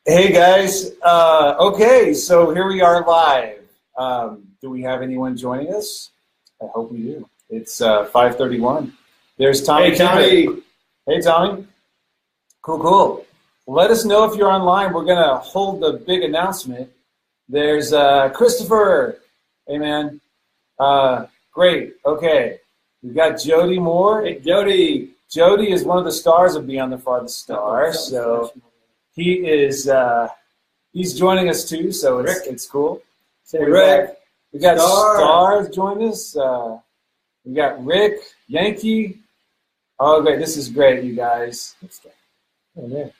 Hey guys, okay, so here we are live. Do we have anyone joining us? I hope we do. It's 5:31. There's Tommy. Hey, Tommy. Hey, Tommy. Cool, cool. Let us know if you're online. We're going to hold the big announcement. There's Christopher. Hey, man. Great. Okay. We've got Jody Moore. Hey, Jody. Jody is one of the stars of Beyond the Farthest Star, so he is he's joining us too, so it's cool. Hey, Rick. We got stars joining us. We got Rick, Yankee. Oh, great! This is great, you guys.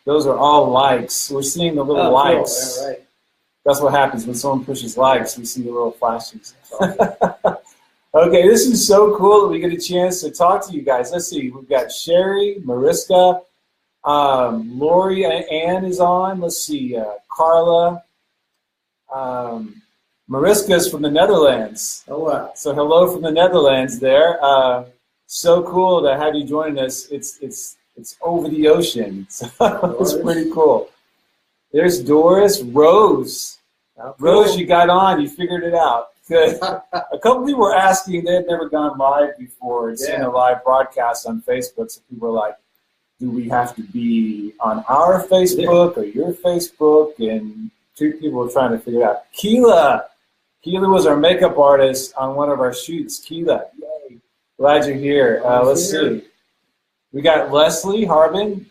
Those are all likes. We're seeing the little likes. Cool. Yeah, right. That's what happens when someone pushes likes. We see the little flashes. Okay, this is so cool that we get a chance to talk to you guys. Let's see. We've got Sherry, Mariska, Lori Ann is on. Let's see. Carla. Mariska's from the Netherlands. Oh, wow. So hello from the Netherlands there. So cool to have you joining us. It's over the ocean. So it's pretty cool. There's Doris. Rose. Cool. Rose, you got on. You figured it out. Good. A couple people were asking. They had never gone live before and seen a live broadcast on Facebook. So people were like, do we have to be on our Facebook or your Facebook? And two people were trying to figure it out. Keela was our makeup artist on one of our shoots. Keela, yay. Glad you're here. Let's see. We got Leslie Harbin,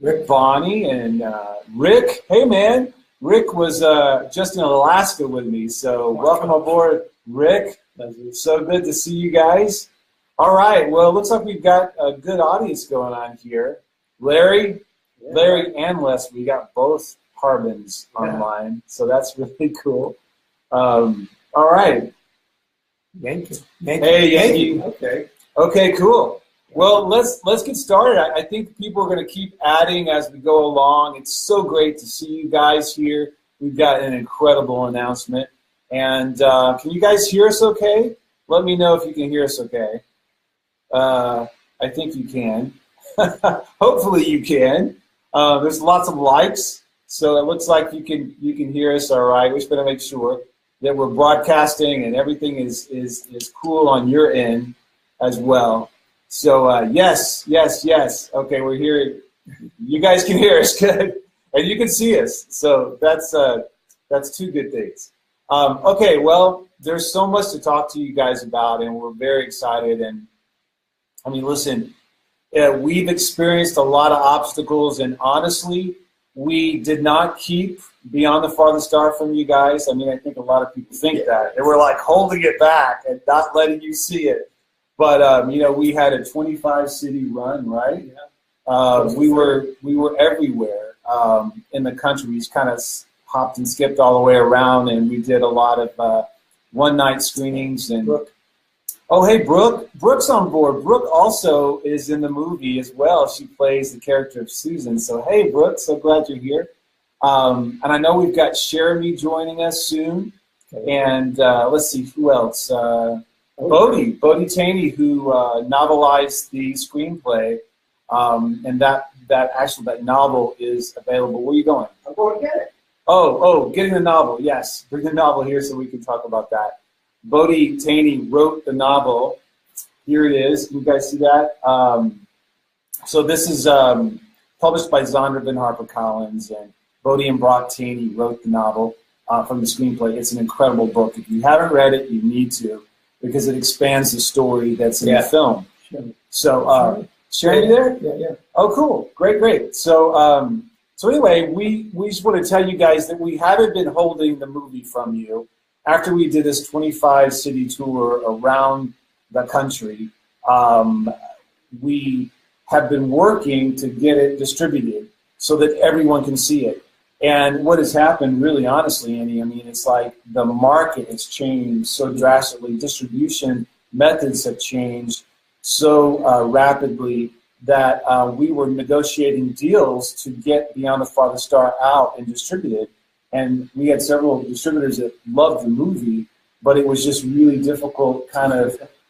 Rick Bonnie, and Rick. Hey, man. Rick was just in Alaska with me, so welcome aboard, Rick. So good to see you guys. All right, well, it looks like we've got a good audience going on here. Larry and Les, we got both Harbins online, so that's really cool. All right. Yankee. Hey, Yankee. Okay, cool. Well, let's get started. I think people are going to keep adding as we go along. It's so great to see you guys here. We've got an incredible announcement. And can you guys hear us okay? Let me know if you can hear us okay. I think you can. Hopefully you can. There's lots of likes, so it looks like you can hear us all right. We're just going to make sure that we're broadcasting and everything is cool on your end as well. So yes. Okay, we're here. You guys can hear us, good, and you can see us. So that's two good things. Okay, well, there's so much to talk to you guys about, and we're very excited. And I mean, listen, we've experienced a lot of obstacles, and honestly, we did not keep Beyond the Farthest Star from you guys. I mean, I think a lot of people think that. They were like holding it back and not letting you see it. But we had a 25-city run, right? Yeah. We were everywhere in the country. We just kind of hopped and skipped all the way around, and we did a lot of one-night screenings. And oh, hey, Brooke. Brooke's on board. Brooke also is in the movie as well. She plays the character of Susan. So hey, Brooke, so glad you're here. And I know we've got Jeremy joining us soon. And let's see, who else? Bodie Taney, who novelized the screenplay, and that novel is available. Where are you going? I'm going to get it. Oh, getting the novel. Yes, bring the novel here so we can talk about that. Bodie Taney wrote the novel. Here it is. You guys see that? So this is published by Zondervan HarperCollins, and Bodie and Brock Taney wrote the novel from the screenplay. It's an incredible book. If you haven't read it, you need to, because it expands the story that's in the film. Sure. So, Sharon, you there? Yeah. Oh, cool. Great. So, anyway, we just want to tell you guys that we haven't been holding the movie from you. After we did this 25-city tour around the country, we have been working to get it distributed so that everyone can see it. And what has happened, really honestly, Annie, I mean, it's like the market has changed so drastically. Distribution methods have changed so rapidly that we were negotiating deals to get Beyond the Farthest Star out and distributed. And we had several distributors that loved the movie, but it was just really difficult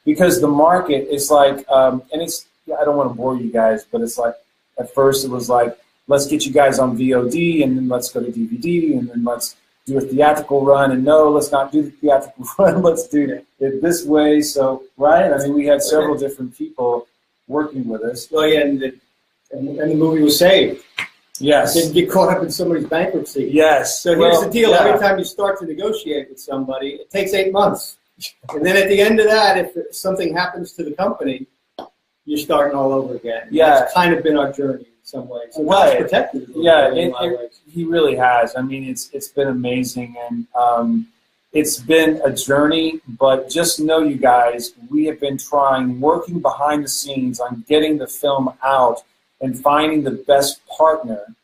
because the market is like, and it's, I don't want to bore you guys, but it's like, at first it was like, let's get you guys on VOD, and then let's go to DVD, and then let's do a theatrical run, and no, let's not do the theatrical run, let's do it this way. So, right? I mean, we had several different people working with us. Well, yeah, and the movie was saved. Yes. Didn't get caught up in somebody's bankruptcy. Yes. So here's the deal. Every time you start to negotiate with somebody, it takes 8 months. And then at the end of that, if something happens to the company, you're starting all over again. Yeah. That's kind of been our journey in some ways. So Right. God's protected us. Yeah, he really has. I mean, it's been amazing, and it's been a journey. But just know, you guys, we have been working behind the scenes on getting the film out and finding the best partner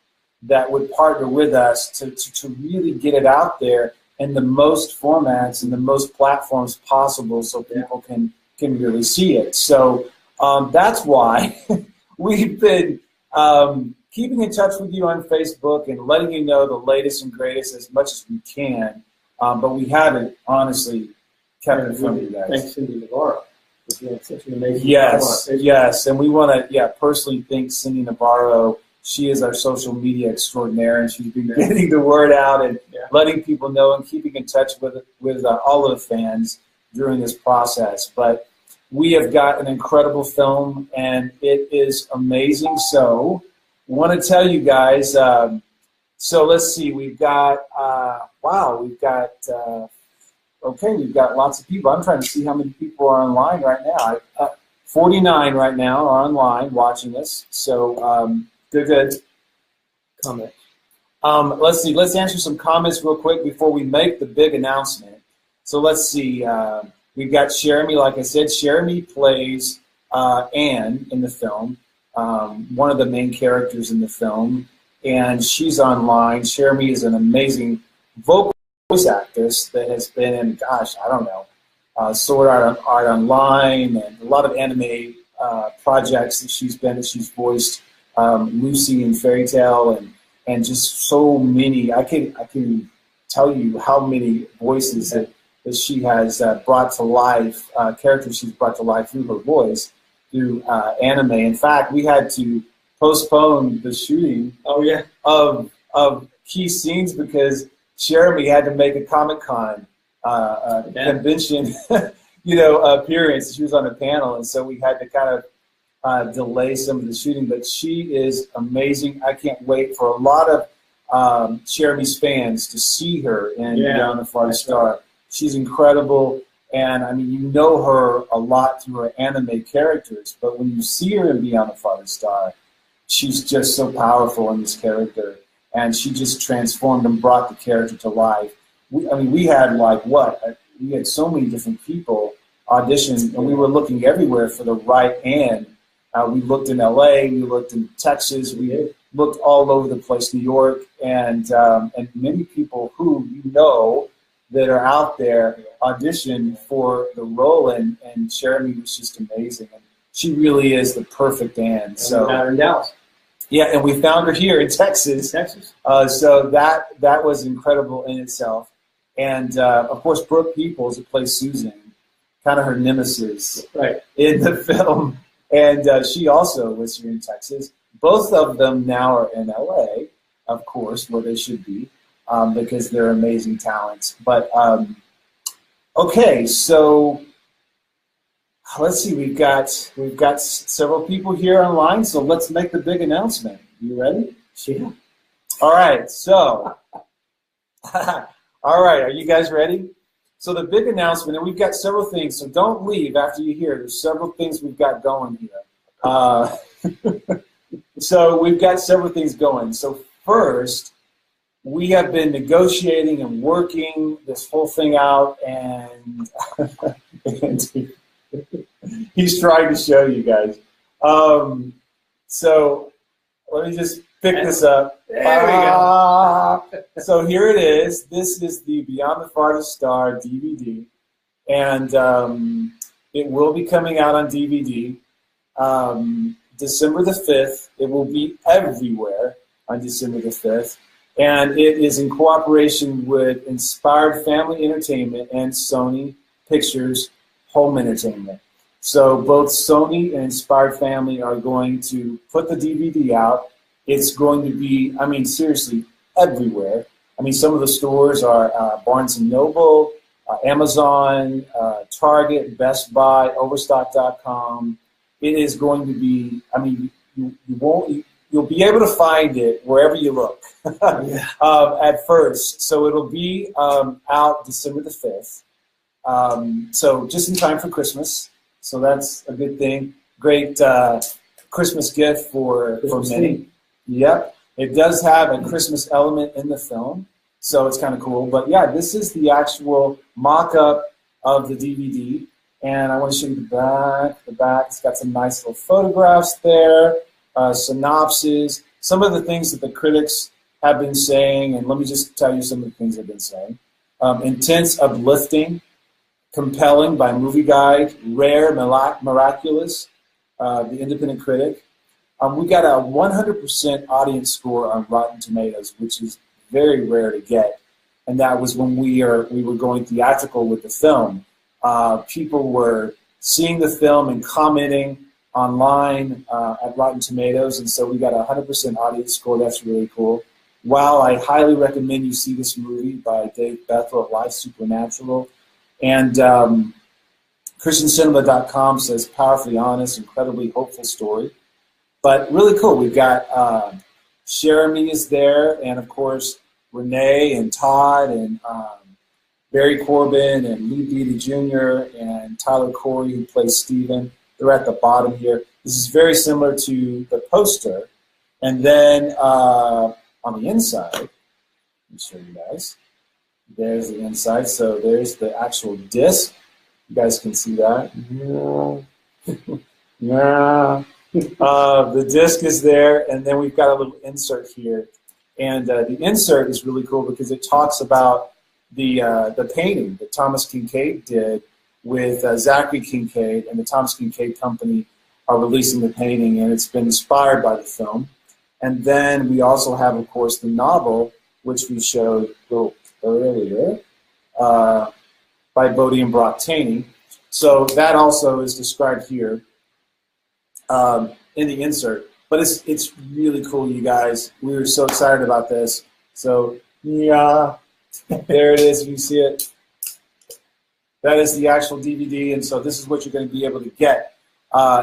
that would partner with us to really get it out there in the most formats and the most platforms possible, so people can really see it. So that's why we've been keeping in touch with you on Facebook and letting you know the latest and greatest as much as we can. But we haven't, honestly, kept it from you guys. Thanks, Cindy Navarro. Such an amazing Yes, and we want to, personally thank Cindy Navarro. She is our social media extraordinaire, and she's been getting the word out and letting people know and keeping in touch with all of the fans during this process. But we have got an incredible film, and it is amazing. So I want to tell you guys, so let's see, we've got, we've got lots of people. I'm trying to see how many people are online right now. 49 right now are online watching us. So good. comment. Let's see. Let's answer some comments real quick before we make the big announcement. So let's see. We've got Jeremy. Like I said, Jeremy plays Anne in the film, one of the main characters in the film, and she's online. Jeremy is an amazing voice actress that has been in, Sword Art Online and a lot of anime projects that she's voiced. Lucy in Fairy Tale and just so many. I can tell you how many voices that she has brought to life, characters she's brought to life through her voice, through anime. In fact, we had to postpone the shooting of key scenes because Jeremy had to make a Comic-Con convention appearance. She was on a panel, and so we had to kind of delay some of the shooting, but she is amazing. I can't wait for a lot of Jeremy's fans to see her in Beyond the Farthest Star. She's incredible, and I mean, you know her a lot through her anime characters, but when you see her in Beyond the Farthest Star, she's just so powerful in this character, and she just transformed and brought the character to life. We had we had so many different people audition, and we were looking everywhere for the right Anne. We looked in LA, we looked in Texas, we looked all over the place, New York, and many people who that are out there auditioned for the role, and Jeremy was just amazing. And she really is the perfect Anne. So we found her in Dallas. Yeah, and we found her here in Texas. So that was incredible in itself. And of course, Brooke Peoples, who plays Susan, kind of her nemesis in the film. And she also was here in Texas. Both of them now are in LA, of course, where they should be, because they're amazing talents. But okay, so let's see. We've got several people here online. So let's make the big announcement. You ready? Yeah. All right. So, all right. Are you guys ready? So the big announcement, and we've got several things, so don't leave after you hear. There's several things we've got going here. So we've got several things going. So first, we have been negotiating and working this whole thing out, and he's trying to show you guys. So let me just pick this up. There we go. So here it is. This is the Beyond the Farthest Star DVD, and it will be coming out on DVD December the 5th. It will be everywhere on December the 5th, and it is in cooperation with Inspired Family Entertainment and Sony Pictures Home Entertainment. So both Sony and Inspired Family are going to put the DVD out It's going to be, I mean, seriously, everywhere. I mean, some of the stores are Barnes & Noble, Amazon, Target, Best Buy, Overstock.com. It is going to be, I mean, you'll be able to find it wherever you look at first. So it'll be out December the 5th. So just in time for Christmas. So that's a good thing. Great Christmas gift for many. Yep. It does have a Christmas element in the film, so it's kind of cool. But yeah, this is the actual mock-up of the DVD. And I want to show you the back. The back, it's got some nice little photographs there, synopsis, some of the things that the critics have been saying. And let me just tell you some of the things they've been saying. Intense, uplifting, compelling by Movie Guide, rare, miraculous, the independent critic. We got a 100% audience score on Rotten Tomatoes, which is very rare to get. And that was when we were going theatrical with the film. People were seeing the film and commenting online at Rotten Tomatoes, and so we got a 100% audience score. That's really cool. Wow, I highly recommend you see this movie by Dave Bethel at Life Supernatural. And ChristianCinema.com says, powerfully honest, incredibly hopeful story. But really cool. We've got Jeremy is there, and of course Renee and Todd and Barry Corbin and Lee Beatty Jr. and Tyler Corey, who plays Steven. They're at the bottom here. This is very similar to the poster. And then on the inside, let me show you guys. There's the inside. So there's the actual disc. You guys can see that. Yeah. The disc is there, and then we've got a little insert here. And the insert is really cool because it talks about the painting that Thomas Kinkade did with Zachary Kinkade, and the Thomas Kinkade Company are releasing the painting, and it's been inspired by the film. And then we also have, of course, the novel, which we showed a little earlier, by Bodie and Brock Taney. So that also is described here in the insert. But it's really cool, you guys. We were so excited about this. So, yeah, there it is. You see it. That is the actual DVD, and so this is what you're going to be able to get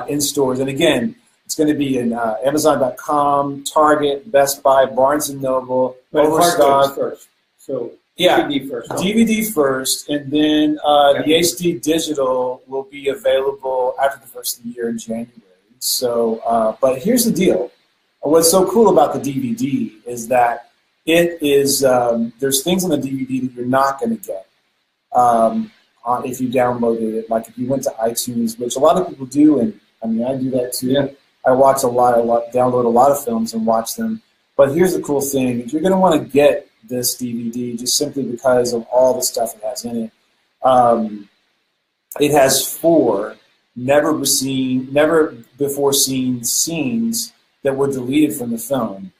in stores. And again, it's going to be in Amazon.com, Target, Best Buy, Barnes & Noble, Overstock. First. So yeah, DVD first. DVD first, and then the HD digital will be available after the first of the year in January. So, but here's the deal. What's so cool about the DVD is that it is, there's things on the DVD that you're not going to get if you downloaded it. Like if you went to iTunes, which a lot of people do, and I mean, I do that too. Yeah. I watch download a lot of films and watch them. But here's the cool thing. If you're going to want to get this DVD just simply because of all the stuff it has in it has 4 never before seen scenes that were deleted from the film.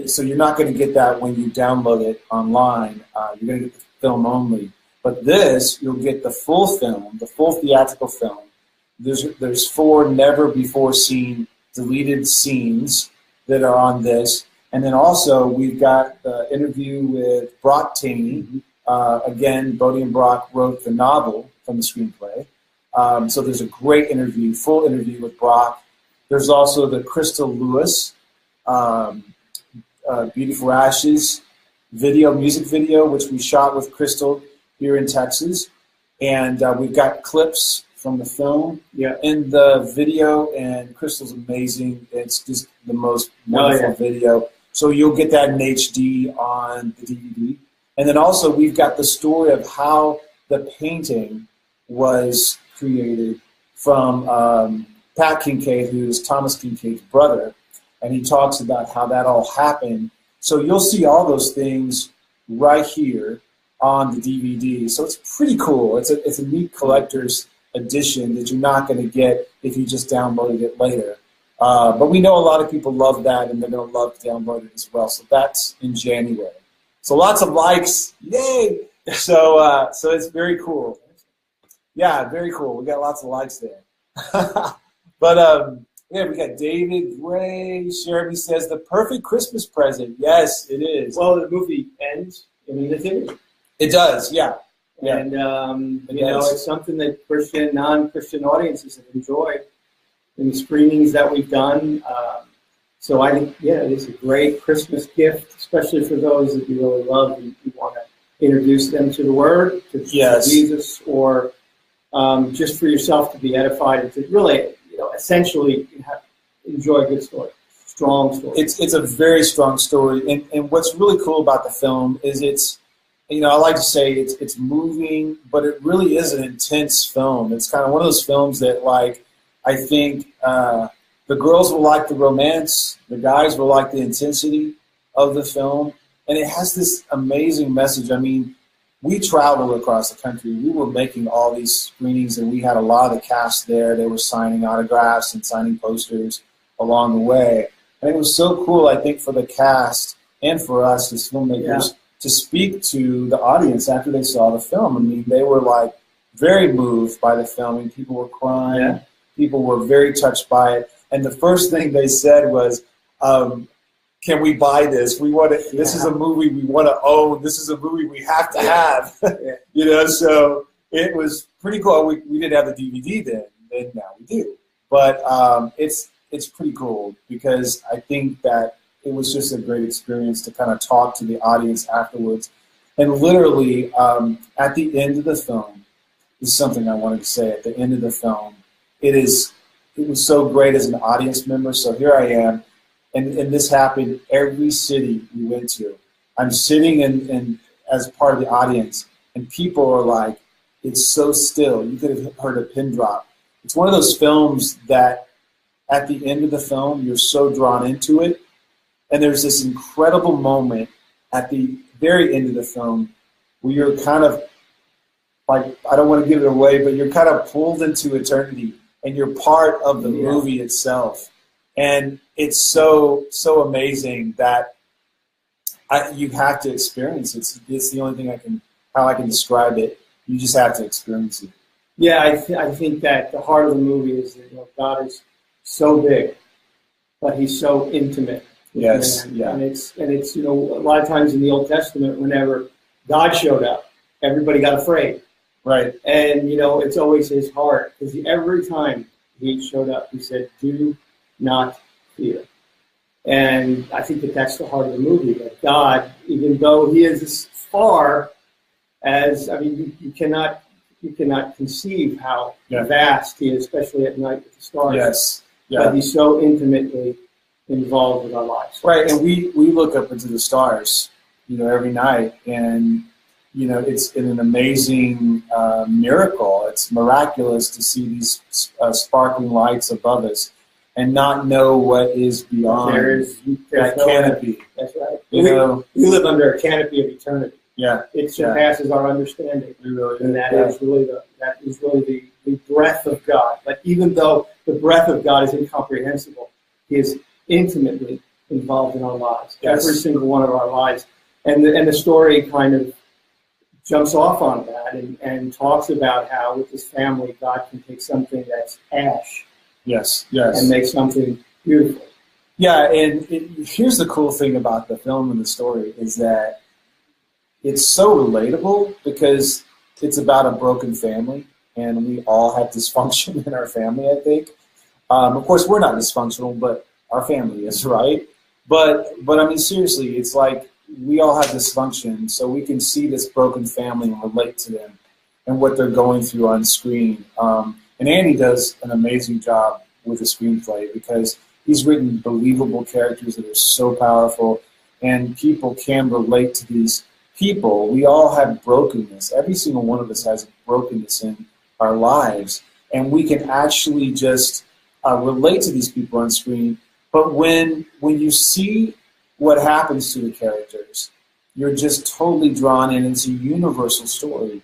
So you're not going to get that when you download it online. You're going to get the film only. But this, you'll get the full film, the full theatrical film. There's 4 never before seen deleted scenes that are on this. And then also we've got the interview with Brock Taney. Again, Bodie and Brock wrote the novel from the screenplay. So there's a great interview, full interview with Brock. There's also the Crystal Lewis, Beauty for Ashes music video, which we shot with Crystal here in Texas. And we've got clips from the film in the video, and Crystal's amazing. It's just the most wonderful video. So you'll get that in HD on the DVD. And then also we've got the story of how the painting was created from Pat Kinkade, who's Thomas Kinkade's brother, and he talks about how that all happened. So you'll see all those things right here on the DVD. So it's pretty cool. It's a neat collector's edition that you're not going to get if you just downloaded it later. But we know a lot of people love that, and they're going to love to download it as well. So that's in January. So lots of likes. Yay! So it's very cool. Yeah, very cool. We got lots of likes there. But Yeah, we got David Gray. Jeremy says the perfect Christmas present. Yes, it is. Well, the movie ends in the nativity. It does, yeah. And, it's something that Christian, non-Christian audiences have enjoyed in the screenings that we've done. So I think, it is a great Christmas gift, especially for those that you really love. You want to introduce them to the Word, to Jesus, or just for yourself to be edified and to really, essentially enjoy a good story, strong story. It's a very strong story. And what's really cool about the film is it's, I like to say it's moving, but it really is an intense film. It's kind of one of those films that, like, I think the girls will like the romance, the guys will like the intensity of the film, and it has this amazing message. I mean, we traveled across the country. We were making all these screenings, and we had a lot of the cast there. They were signing autographs and signing posters along the way. And it was so cool, I think, for the cast and for us as filmmakers to speak to the audience after they saw the film. I mean, they were, like, very moved by the film, and people were crying. Yeah. People were very touched by it. And the first thing they said was, can we buy this? We want to. This is a movie we want to own. This is a movie we have to have. So it was pretty cool. We didn't have the DVD then, and now we do. But it's pretty cool because I think that it was just a great experience to kind of talk to the audience afterwards. And literally, at the end of the film, this is something I wanted to say. At the end of the film, it was so great as an audience member. So here I am. And this happened every city we went to. I'm sitting in as part of the audience, and people are like, it's so still. You could have heard a pin drop. It's one of those films that at the end of the film, you're so drawn into it. And there's this incredible moment at the very end of the film where you're kind of, like, I don't want to give it away, but you're kind of pulled into eternity, and you're part of the movie itself. And it's so amazing that you have to experience it. It's the only thing how I can describe it. You just have to experience it. Yeah, I think that the heart of the movie is that God is so big, but He's so intimate. Yes, and it's a lot of times in the Old Testament, whenever God showed up, everybody got afraid. Right. And it's always His heart, because every time He showed up, He said, "Do not fear." And I think that's the heart of the movie, that God, even though He is as far as, you cannot conceive how vast He is, especially at night with the stars. Yes. Yeah. But He's so intimately involved with our lives. Right, and we look up into the stars, every night, and it's an amazing miracle. It's miraculous to see these sparkling lights above us and not know what is beyond that canopy. That's right. We live under a canopy of eternity. Yeah, it surpasses our understanding, and that is really the breath of God. But even though the breath of God is incomprehensible, He is intimately involved in our lives, every single one of our lives, and the story kind of jumps off on that and talks about how with His family, God can take something that's ash, and make something beautiful. Yeah, and here's the cool thing about the film and the story is that it's so relatable because it's about a broken family, and we all have dysfunction in our family, I think. Of course, we're not dysfunctional, but our family is, right? But I mean, seriously, it's like we all have dysfunction, so we can see this broken family and relate to them and what they're going through on screen. And Andy does an amazing job with the screenplay because he's written believable characters that are so powerful, and people can relate to these people. We all have brokenness. Every single one of us has brokenness in our lives, and we can actually just relate to these people on screen. But when you see what happens to the characters, you're just totally drawn in. It's a universal story,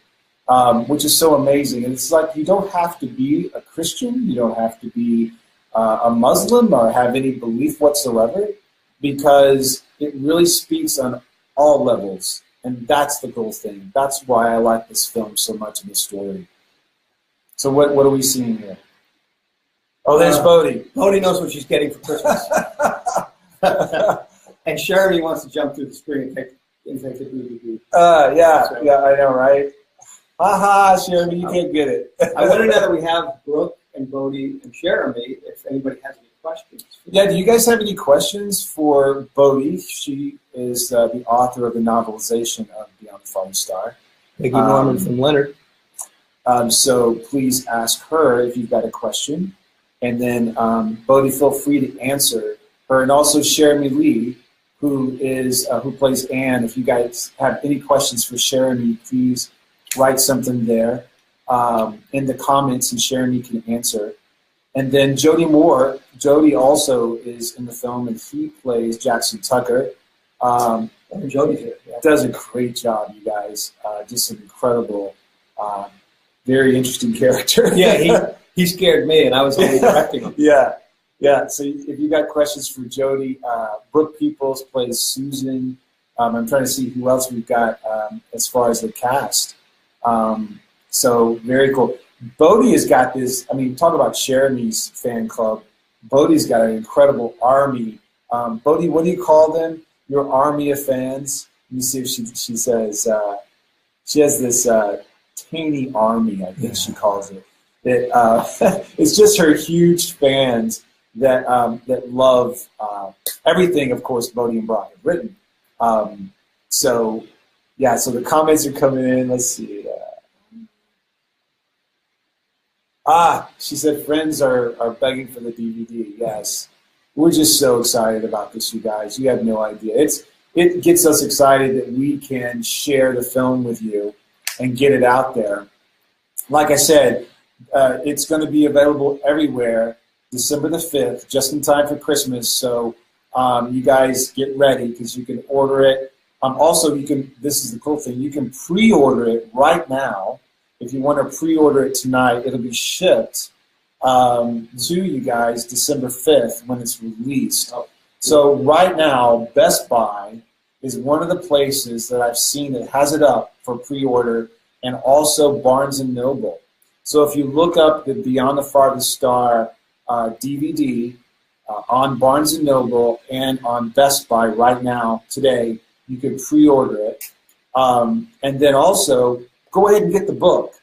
which is so amazing. And it's like you don't have to be a Christian. You don't have to be a Muslim or have any belief whatsoever, because it really speaks on all levels. And that's the cool thing. That's why I like this film so much in the story. So what are we seeing here? Oh, there's Bodie. Bodie knows what she's getting for Christmas. And Sherry wants to jump through the screen and take the DVD. Yeah, I know, right? Haha, Jeremy, you can't get it. I want to know that we have Brooke and Bodie and Jeremy, if anybody has any questions. Yeah, do you guys have any questions for Bodie? She is the author of the novelization of Beyond the Falling Star. Thank you, Norman from Leonard. So please ask her if you've got a question. And then Bodie, feel free to answer her. And also Jeremy Lee, who plays Anne. If you guys have any questions for Jeremy, please write something there in the comments, and Jeremy can answer. And then Jody Moore. Jody also is in the film, and he plays Jackson Tucker. And Jody here. Yeah. Does a great job, you guys. Just an incredible, very interesting character. Yeah, he scared me, and I was only directing him. Yeah. So if you got questions for Jody, Brooke Peoples plays Susan. I'm trying to see who else we've got as far as the cast. So very cool. Bodie has got this. I mean, talk about Jeremy's fan club. Bodie's got an incredible army. Bodie, what do you call them? Your army of fans. Let me see if she says she has this tiny army. I think she calls it. It's just her huge fans that love everything. Of course, Bodie and Brock have written. So the comments are coming in. Let's see. She said friends are begging for the DVD. Yes. We're just so excited about this, you guys. You have no idea. It gets us excited that we can share the film with you and get it out there. Like I said, it's going to be available everywhere December the 5th, just in time for Christmas. So you guys get ready because you can order it. Also, this is the cool thing, you can pre-order it right now. If you want to pre-order it tonight, it'll be shipped to you guys December 5th when it's released. So right now, Best Buy is one of the places that I've seen that has it up for pre-order, and also Barnes & Noble. So if you look up the Beyond the Farthest Star DVD on Barnes & Noble and on Best Buy right now, today, you can pre-order it. And then also, go ahead and get the book,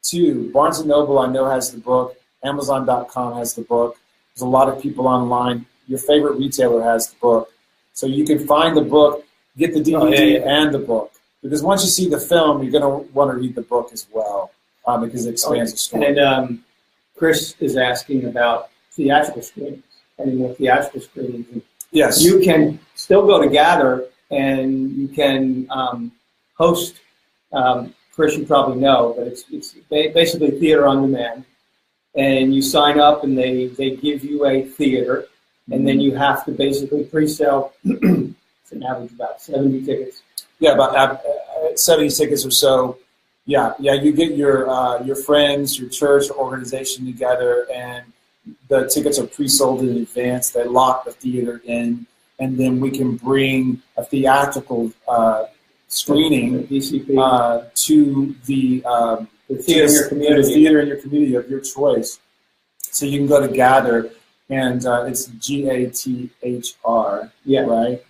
too. Barnes & Noble, I know, has the book. Amazon.com has the book. There's a lot of people online. Your favorite retailer has the book. So you can find the book, get the DVD and the book. Because once you see the film, you're going to want to read the book as well because it expands the story. And Chris is asking about theatrical screenings. Any more theatrical screenings? Yes. You can still go to Gather, and you can host. Chris, you probably know, but it's basically theater on demand. And you sign up, and they give you a theater, and then you have to basically pre-sell. It's an average about 70 tickets. Yeah, about 70 tickets or so. Yeah. You get your friends, your church, or organization together, and the tickets are pre-sold in advance. They lock the theater in, and then we can bring a theatrical screening to the theater in your community. The theater in your community of your choice. So you can go to Gather, and it's GATHR, right?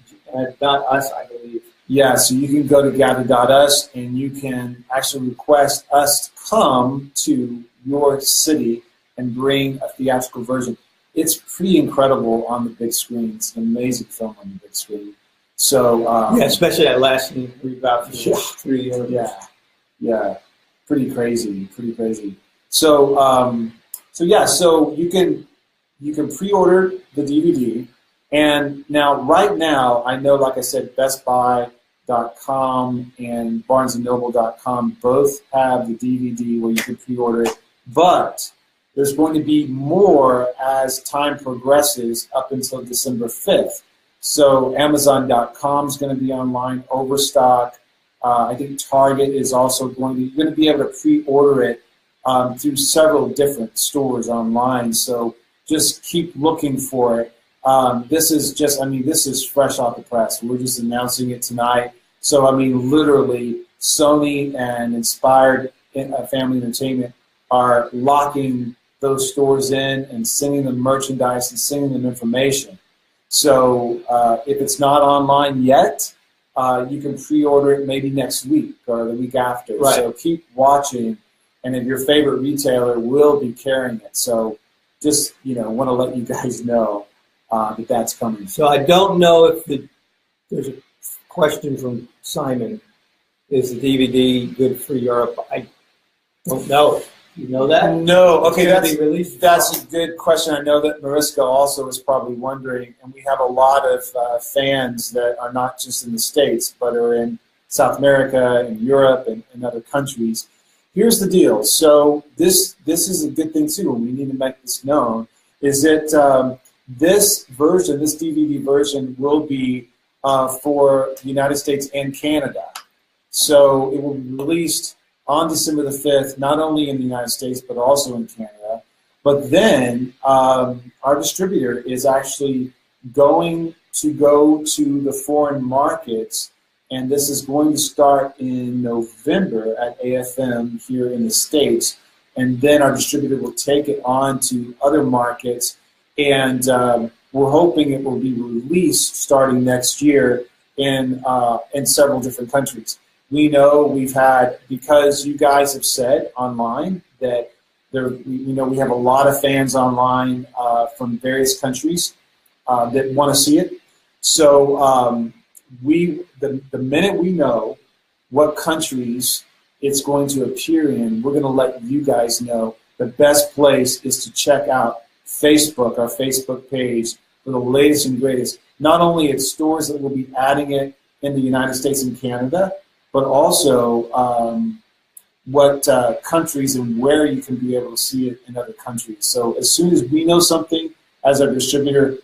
.us, I believe. Yeah, so you can go to gather.us, and you can actually request us to come to your city and bring a theatrical version. It's pretty incredible on the big screen. It's an amazing film on the big screen. So especially that last scene we about 3 years. Yeah, pretty crazy. So so you can pre-order the DVD, and right now I know, like I said, BestBuy.com and BarnesandNoble.com both have the DVD where you can pre-order it, but there's going to be more as time progresses up until December 5th. So Amazon.com is going to be online, Overstock. I think Target is also you're going to be able to pre-order it through several different stores online. So just keep looking for it. This is fresh off the press. We're just announcing it tonight. So, literally, Sony and Inspired Family Entertainment are locking those stores in and sending them merchandise and sending them information. So if it's not online yet, you can pre-order it maybe next week or the week after. Right. So keep watching, and if your favorite retailer will be carrying it. So just want to let you guys know that that's coming. So I don't know if there's a question from Simon. Is the DVD good for Europe? I don't know. You know that? No. Okay, that's a good question. I know that Mariska also is probably wondering, and we have a lot of fans that are not just in the States, but are in South America and Europe and other countries. Here's the deal. So this is a good thing too, and we need to make this known, is that this version, this DVD version, will be for the United States and Canada. So it will be released on December the 5th, not only in the United States, but also in Canada. But then our distributor is actually going to go to the foreign markets, and this is going to start in November at AFM here in the States. And then our distributor will take it on to other markets, and we're hoping it will be released starting next year in several different countries. We know we've had, because you guys have said online that we have a lot of fans online from various countries that want to see it. So the minute we know what countries it's going to appear in, we're going to let you guys know. The best place is to check out Facebook, our Facebook page, for the latest and greatest. Not only at stores that will be adding it in the United States and Canada, but also what countries and where you can be able to see it in other countries. So as soon as we know something, as our distributor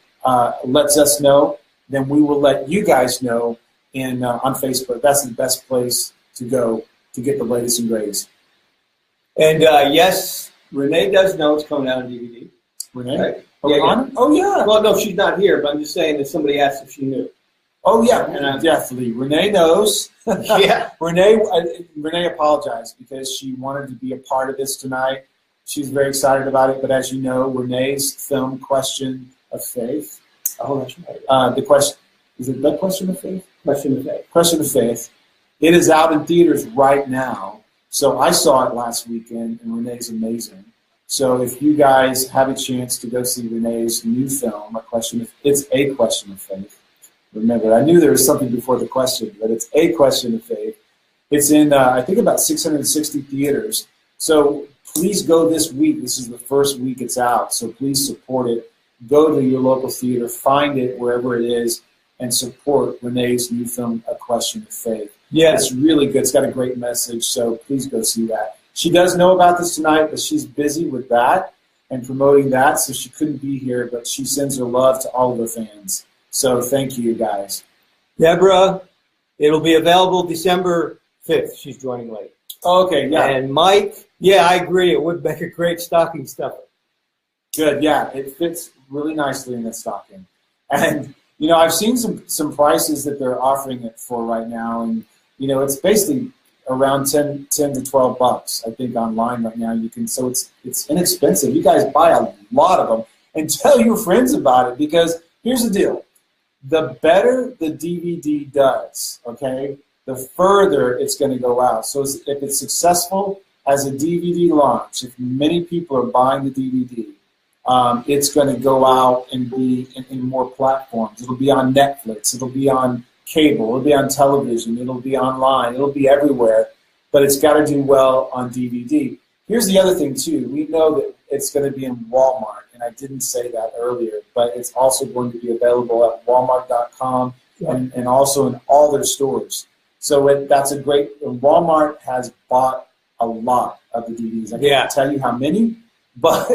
lets us know, then we will let you guys know on Facebook. That's the best place to go to get the latest and greatest. And yes, Renee does know it's coming out on DVD. Renee? Right? Yeah. Oh, yeah. Well, no, she's not here, but I'm just saying that somebody asked if she knew. Oh, yeah, definitely. Renee knows. Yeah. Renee apologized because she wanted to be a part of this tonight. She's very excited about it. But as you know, Renee's film, Question of Faith. Oh, that's right. The question, is it the Question of Faith? Question of Faith. Question of Faith. It is out in theaters right now. So I saw it last weekend, and Renee's amazing. So if you guys have a chance to go see Renee's new film, it's a Question of Faith. Remember, I knew there was something before the question, but it's a Question of Faith. It's in, I think, about 660 theaters. So please go this week. This is the first week it's out, so please support it. Go to your local theater, find it wherever it is, and support Renee's new film, A Question of Faith. Yeah, it's really good. It's got a great message, so please go see that. She does know about this tonight, but she's busy with that and promoting that, so she couldn't be here, but she sends her love to all of her fans. So thank you, guys. Deborah, it'll be available December 5th. She's joining late. Okay, yeah. And Mike, yeah, I agree. It would make a great stocking stuffer. Good, yeah. It fits really nicely in the stocking. And, I've seen some prices that they're offering it for right now. And, it's basically around 10 to 12 bucks, I think, online right now. So it's inexpensive. You guys buy a lot of them. And tell your friends about it, because here's the deal. The better the DVD does, okay, the further it's going to go out. So if it's successful as a DVD launch, if many people are buying the DVD, it's going to go out and be in more platforms. It'll be on Netflix. It'll be on cable. It'll be on television. It'll be online. It'll be everywhere. But it's got to do well on DVD. Here's the other thing, too. We know that it's going to be in Walmart. And I didn't say that earlier, but it's also going to be available at Walmart.com and also in all their stores. So that's a great. Walmart has bought a lot of the DVDs. I can't tell you how many, but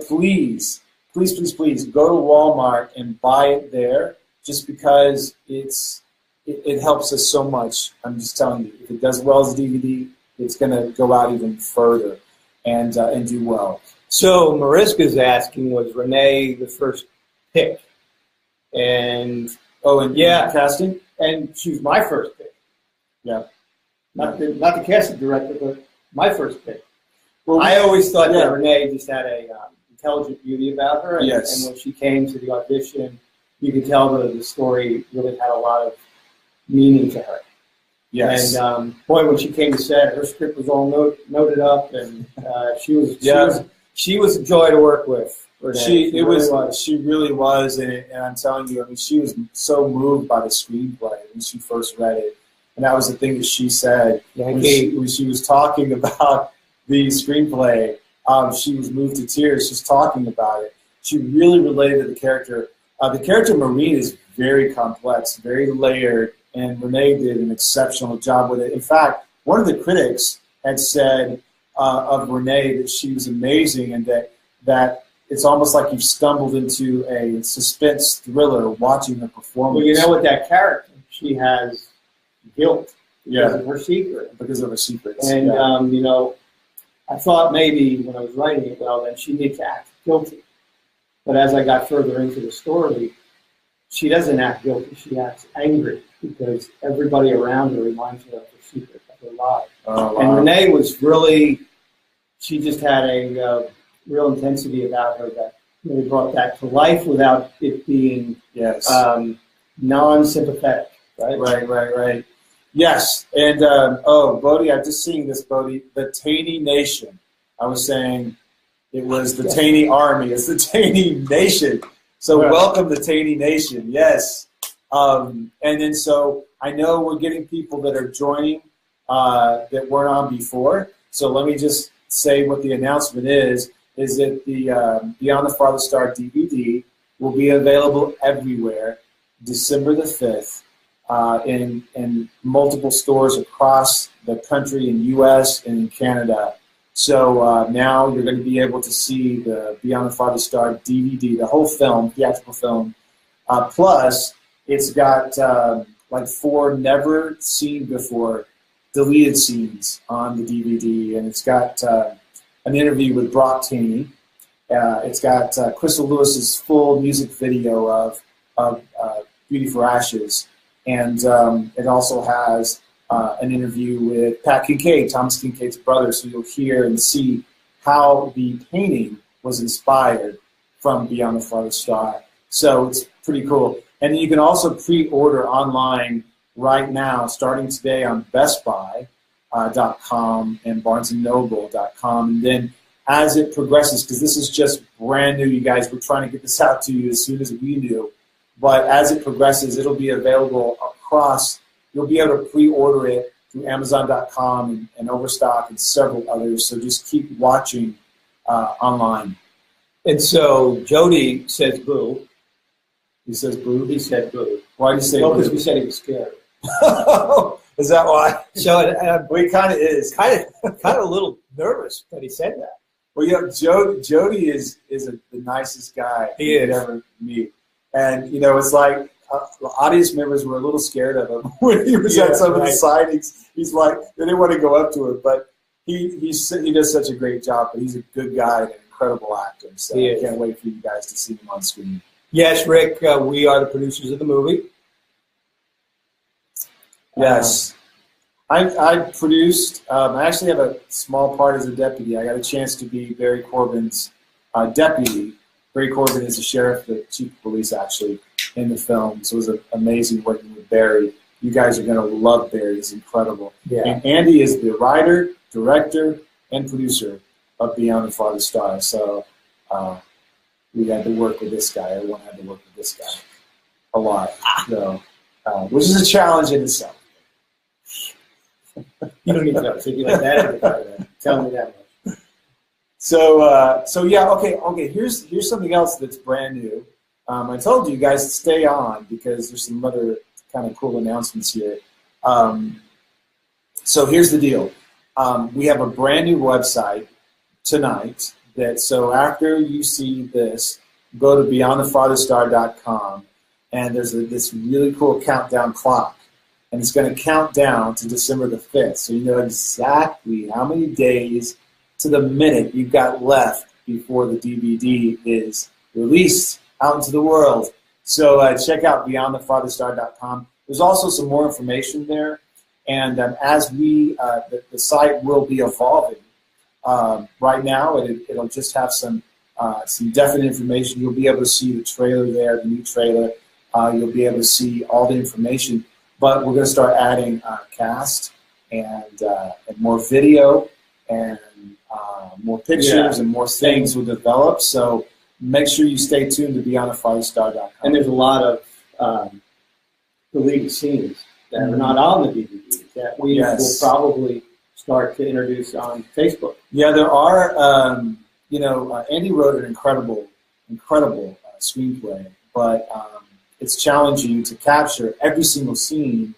please go to Walmart and buy it there, just because it helps us so much. I'm just telling you, if it does well as a DVD, it's going to go out even further and do well. So Mariska's asking, was Renee the first pick? And casting? And she was my first pick. Yeah. Not the casting director, but my first pick. Well, I always thought yeah. that Renee just had a intelligent beauty about her, and, Yes. and when she came to the audition, you could tell that the story really had a lot of meaning to her. Yes. And boy, when she came to set, her script was all noted up, and she was a joy to work with. Renee. She really was, and I'm telling you, I mean, she was so moved by the screenplay when she first read it, and that was the thing that she said when she was talking about the screenplay. She was moved to tears just talking about it. She really related to the character. The character Maureen is very complex, very layered, and Renee did an exceptional job with it. In fact, one of the critics had said of Renee that she was amazing, and that it's almost like you've stumbled into a suspense thriller watching the performance. Well, you know, with that character, she has guilt because of her secret. Because of her secrets. And, you know, I thought maybe when I was writing it, well, then she needs to act guilty. But as I got further into the story, she doesn't act guilty. She acts angry because everybody around her reminds her of her secret, of her lie. Oh, wow. And Renee was really, she just had a real intensity about her that really brought that to life without it being non-sympathetic. Right. Yes, and Bodhi, I'm just seeing this, Bodhi, the Taney Nation. I was saying it was the Taney Army. It's the Taney Nation. So welcome the Taney Nation, yes. And then so I know we're getting people that are joining that weren't on before. So let me just say what the announcement is that the Beyond the Farthest Star DVD will be available everywhere December the 5th in multiple stores across the country in U.S. and in Canada. So now you're going to be able to see the Beyond the Farthest Star DVD, the whole film, theatrical film. Plus, it's got like 4 never seen before deleted scenes on the DVD, and it's got an interview with Brock Taney. It's got Crystal Lewis's full music video of Beauty for Ashes, and it also has an interview with Pat Kincaid, Thomas Kincaid's brother, so you'll hear and see how the painting was inspired from Beyond the Farthest Star. So it's pretty cool. And you can also pre-order online right now, starting today on BestBuy.com and BarnesandNoble.com. And then as it progresses, because this is just brand new, you guys, we're trying to get this out to you as soon as we knew. But as it progresses, it'll be available across. You'll be able to pre-order it through Amazon.com and Overstock and several others. So just keep watching online. And so Jody says boo. He says boo? He said boo. Why did you say boo? boo? Because we said he was scared. Is that why? So well, he kind of is. Kind of a little nervous that he said that. Well, you know, Jody is the nicest guy you could ever meet. And, you know, it's like audience members were a little scared of him when he was at some of the signings. He's like, they didn't want to go up to him, but he does such a great job. But he's a good guy and an incredible actor. So I can't wait for you guys to see him on screen. Yes, Rick, we are the producers of the movie. Yes. I produced, I actually have a small part as a deputy. I got a chance to be Barry Corbin's deputy. Barry Corbin is the sheriff, the chief of police, actually, in the film. So it was amazing working with Barry. You guys are going to love Barry. He's incredible. Yeah. And Andy is the writer, director, and producer of Beyond the Farthest Star. So we had to work with this guy. Everyone had to work with this guy a lot. So, which is a challenge in itself. You don't need to know. So you like that? Tell me that much. So yeah, okay. Here's something else that's brand new. I told you guys to stay on because there's some other kind of cool announcements here. So here's the deal. We have a brand new website tonight. So after you see this, go to BeyondTheFarthestStar.com, and there's this really cool countdown clock. And it's going to count down to December the 5th. So you know exactly how many days to the minute you've got left before the DVD is released out into the world. So check out BeyondTheFarthestStar.com. There's also some more information there. And as the site will be evolving, Right now, it'll just have some definite information. You'll be able to see the trailer there, the new trailer. You'll be able to see all the information. But we're going to start adding cast and more video and more pictures and more things will develop. So make sure you stay tuned to BeyondTheFightStar.com. And there's a lot of deleted scenes that are not on the DVD that we will probably start to introduce on Facebook. Yeah, there are. Andy wrote an incredible screenplay, but it's challenging to capture every single scene.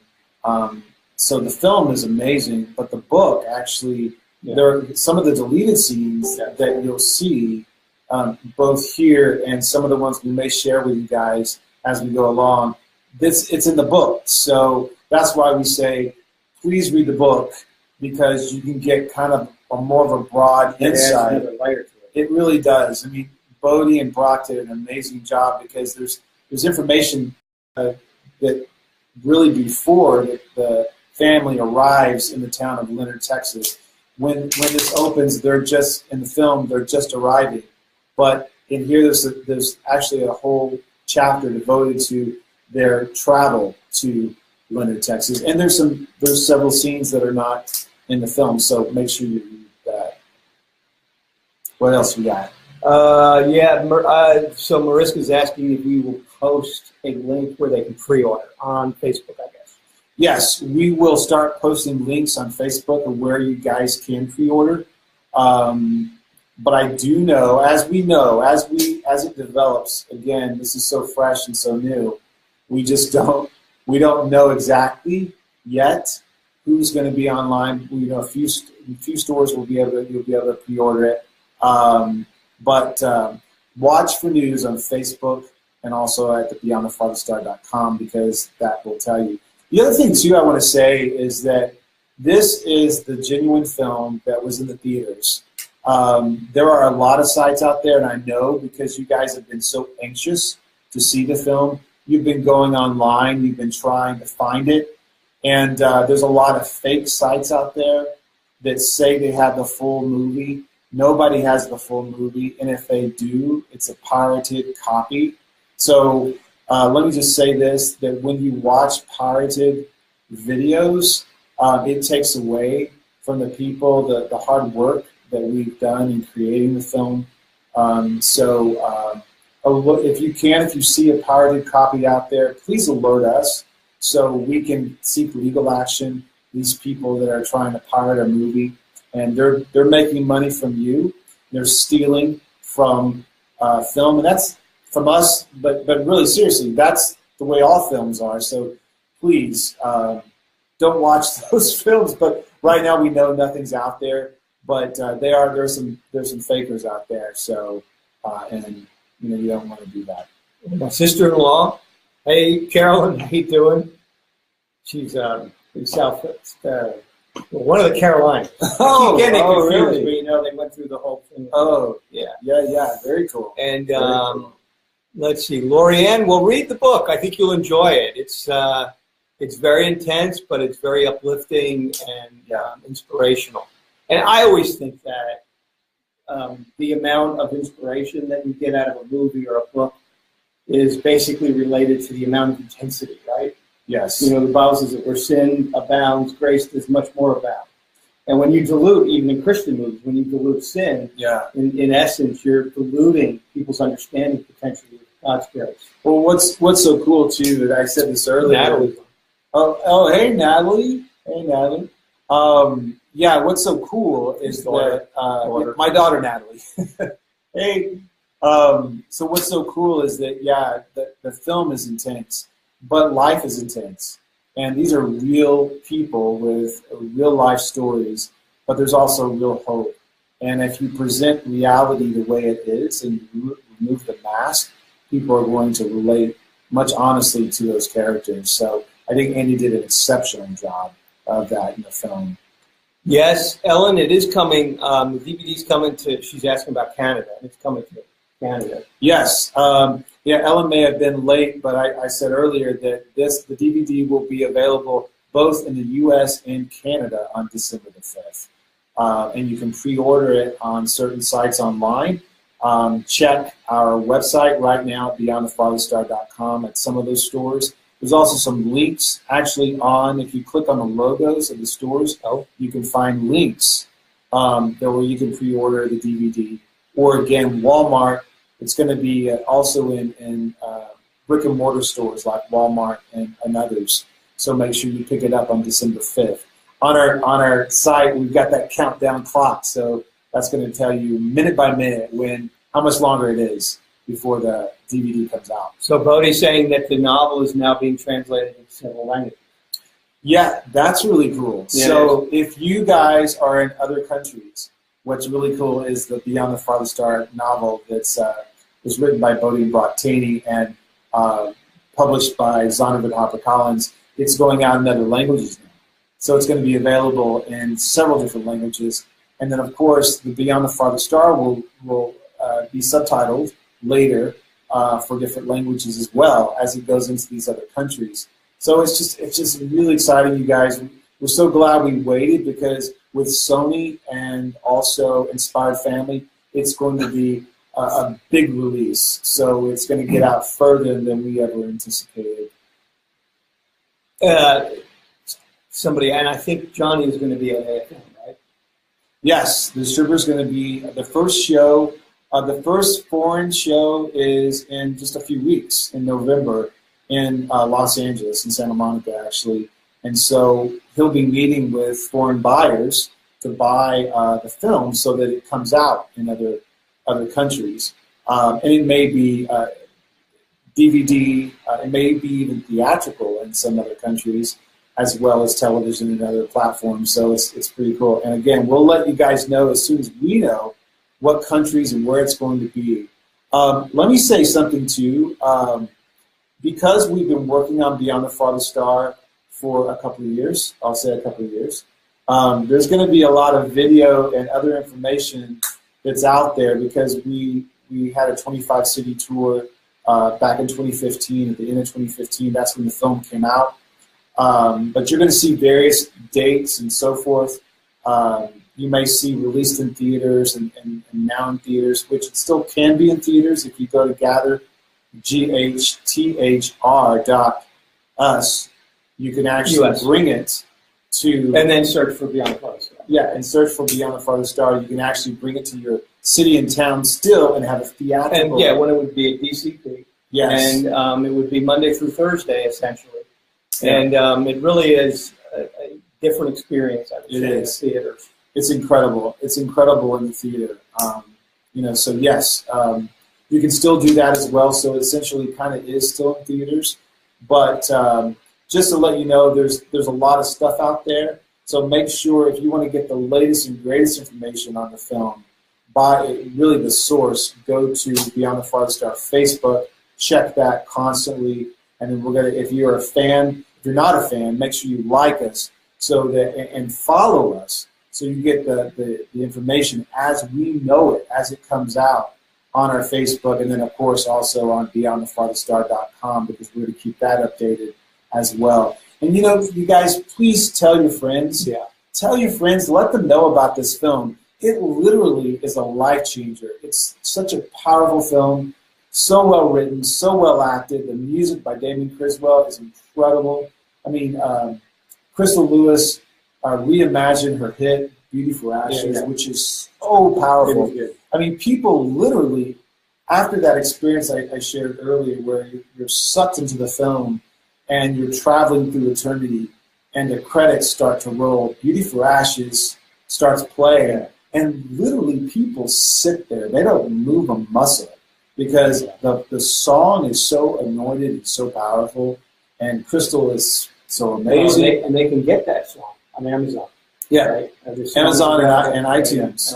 So the film is amazing, but the book actually, there are some of the deleted scenes that you'll see both here and some of the ones we may share with you guys as we go along. It's in the book, so that's why we say please read the book, because you can get kind of more of a broad insight. It really does. I mean, Bodie and Brock did an amazing job, because there's information that really before the family arrives in the town of Leonard, Texas. When this opens, they're just in the film. They're just arriving, but in here there's actually a whole chapter devoted to their travel to Leonard, Texas, and there's several scenes that are not in the film. So make sure you read that. What else we got? So Mariska's asking if we will post a link where they can pre-order on Facebook, I guess. Yes, we will start posting links on Facebook of where you guys can pre-order. But I do know, as it develops, again, this is so fresh and so new, we don't know exactly yet who's going to be online. A few stores you'll be able to pre-order it. But watch for news on Facebook and also at the BeyondTheFightStar.com, because that will tell you. The other thing, too, I want to say is that this is the genuine film that was in the theaters. There are a lot of sites out there, and I know because you guys have been so anxious to see the film. You've been going online. You've been trying to find it. And there's a lot of fake sites out there that say they have the full movie. Nobody has the full movie, and if they do, it's a pirated copy. So let me just say this, that when you watch pirated videos, it takes away from the people the hard work that we've done in creating the film. If you see a pirated copy out there, please alert us so we can seek legal action. These people that are trying to pirate our movie, and they're making money from you. They're stealing from film, and that's from us. But really, seriously, that's the way all films are. So please don't watch those films. But right now, we know nothing's out there. But there's some fakers out there. So you don't want to do that. My sister-in-law, hey Carolyn, how you doing? She's in South. One of the Carolinas. Oh, I keep getting confused, really? But they went through the whole thing. Oh, yeah, very cool. And let's see, Lorianne, well, read the book. I think you'll enjoy it. It's very intense, but it's very uplifting and inspirational. And I always think that the amount of inspiration that you get out of a movie or a book is basically related to the amount of intensity, right? Yes. The Bible says that where sin abounds, grace does much more abound. And when you dilute, even in Christian movies, when you dilute sin, in essence, you're diluting people's understanding potentially of God's grace. Well, what's so cool, too, that I said this earlier. Natalie. Oh, hey, Natalie. Hey, Natalie. What's so cool is that my daughter, Natalie. Hey. So what's so cool is that, the film is intense. But life is intense, and these are real people with real life stories, but there's also real hope. And if you present reality the way it is and you remove the mask, people are going to relate much honestly to those characters. So I think Andy did an exceptional job of that in the film. Yes, Ellen, it is coming. The DVD's coming she's asking about Canada, and it's coming to Canada. Yes. Ellen may have been late, but I said earlier that the DVD will be available both in the U.S. and Canada on December the 5th. and you can pre-order it on certain sites online. Check our website right now, beyondthefarthestar.com, at some of those stores. There's also some links actually if you click on the logos of the stores, you can find links where you can pre-order the DVD. Or again, Walmart, it's going to be also in brick and mortar stores like Walmart and others. So make sure you pick it up on December 5th. On our site, we've got that countdown clock, so that's going to tell you minute by minute how much longer it is before the DVD comes out. So Bodhi's saying that the novel is now being translated into several languages. Yeah, that's really cool. Yeah, so if you guys are in other countries, what's really cool is the Beyond the Farthest Star novel that's was written by Bodhi and Brock Taney and published by Zondervan HarperCollins. It's going out in other languages now. So it's going to be available in several different languages. And then, of course, the Beyond the Farthest Star will be subtitled later for different languages as well as it goes into these other countries. So it's just really exciting, you guys. We're so glad we waited because with Sony and also Inspired Family, it's going to be a big release. So it's going to get out further than we ever anticipated. Somebody, and I think Johnny is going to be at AFM, right? Yes, the Stripper is going to be the first show. The first foreign show is in just a few weeks in November in Los Angeles, in Santa Monica, actually. And so he'll be meeting with foreign buyers to buy the film so that it comes out in other countries. And it may be DVD, it may be even theatrical in some other countries, as well as television and other platforms. So it's pretty cool. And again, we'll let you guys know as soon as we know what countries and where it's going to be. Let me say something too. Because we've been working on Beyond the Farthest Star for a couple of years, I'll say a couple of years, there's going to be a lot of video and other information that's out there because we had a 25-city tour back in 2015, at the end of 2015. That's when the film came out. But you're going to see various dates and so forth. You may see released in theaters and now in theaters, which it still can be in theaters if you go to GHTHR.us. You can actually bring it to... And then search for Beyond the Farthest Star. Yeah, and search for Beyond the Farthest Star. You can actually bring it to your city and town still and have a theatrical... And yeah, when it would be at DCP. Yes. And it would be Monday through Thursday, essentially. Yeah. And it really is a different experience, I would say, in the theaters. It's incredible. It's incredible in the theater. So yes, you can still do that as well. So essentially kind of is still in theaters. But just to let you know, there's a lot of stuff out there. So make sure if you want to get the latest and greatest information on the film, really the source, go to Beyond the Farthest Star Facebook, check that constantly. And then if you're a fan, if you're not a fan, make sure you like us and follow us so you get the information as we know it, as it comes out on our Facebook, and then of course also on beyondthefartheststar.com because we're going to keep that updated as well. And you guys, please tell your friends. Yeah. Tell your friends, let them know about this film. It literally is a life changer. It's such a powerful film. So well written, so well acted. The music by Damien Criswell is incredible. I mean, Crystal Lewis reimagined her hit, Beauty for Ashes, which is so powerful. I mean, people literally, after that experience I shared earlier where you're sucked into the film and you're traveling through eternity and the credits start to roll, Beauty for Ashes starts playing, and literally people sit there. They don't move a muscle. Because the song is so anointed and so powerful, and Crystal is so amazing. And they can get that song on Amazon. Yeah, right? Amazon and iTunes.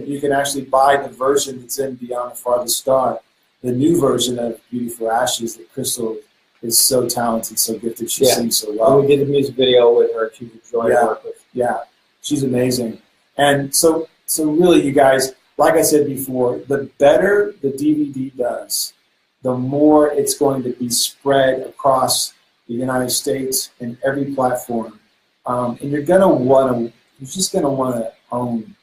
You can actually buy the version that's in Beyond the Farthest Star, the new version of Beauty for Ashes that Crystal is so talented, so gifted. She sings so well. And we did the music video with her. She's a joy to work with. Yeah, she's amazing. And so really, you guys, like I said before, the better the DVD does, the more it's going to be spread across the United States and every platform. And you're just going to want to own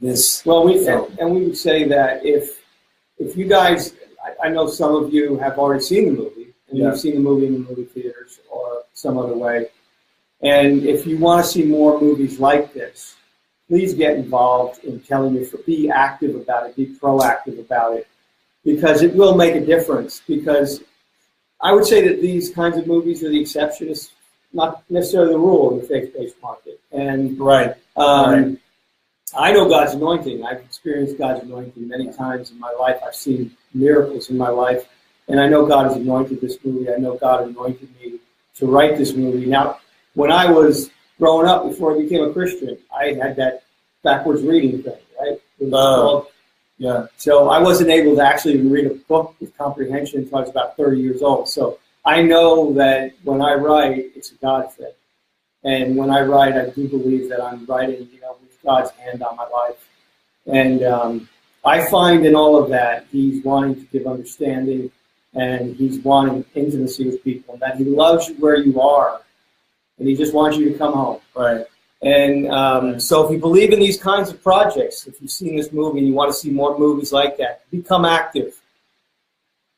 this. Well, film. and we would say that if you guys, I know some of you have already seen the movie, and you've seen the movie in the movie theaters or some other way, and if you want to see more movies like this, please get involved in telling me, be active about it, be proactive about it, because it will make a difference. Because I would say that these kinds of movies are the exception, it's not necessarily the rule in the faith-based market. And Right. I know God's anointing. I've experienced God's anointing many times in my life. I've seen miracles in my life. And I know God has anointed this movie. I know God anointed me to write this movie. Now, when I was growing up, before I became a Christian, I had that backwards reading thing, right? Yeah. So I wasn't able to actually even read a book with comprehension until I was about 30 years old. So I know that when I write, it's a God thing. And when I write, I do believe that I'm writing, with God's hand on my life. And I find in all of that, He's wanting to give understanding, and He's wanting intimacy with people, and that He loves you where you are, and He just wants you to come home. Right. And so if you believe in these kinds of projects, if you've seen this movie and you want to see more movies like that, become active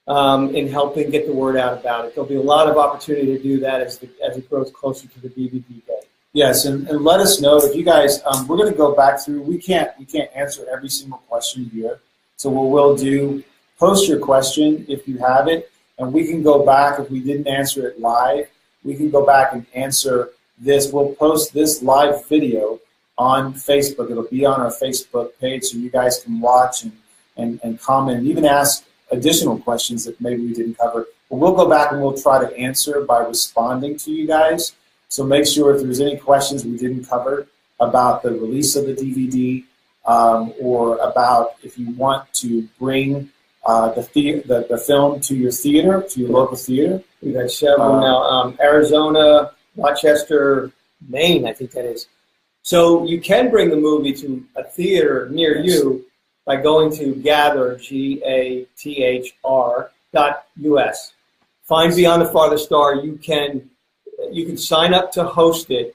in helping get the word out about it. There'll be a lot of opportunity to do that as it grows closer to the DVD day. Yes, and let us know if you guys. We're going to go back through. We can't answer every single question here. So what we'll do, post your question if you have it, and we can go back if we didn't answer it live. We can go back and answer this. We'll post this live video on Facebook. It'll be on our Facebook page, so you guys can watch and comment, and even ask additional questions that maybe we didn't cover. But we'll go back and we'll try to answer by responding to you guys. So make sure if there's any questions we didn't cover about the release of the DVD, or about if you want to bring the film to your theater, to your local theater. We've got several now. Arizona, Rochester, Maine, I think that is. So you can bring the movie to a theater near you by going to Gather, GATHR.US. Find Beyond the Farthest Star. You can sign up to host it,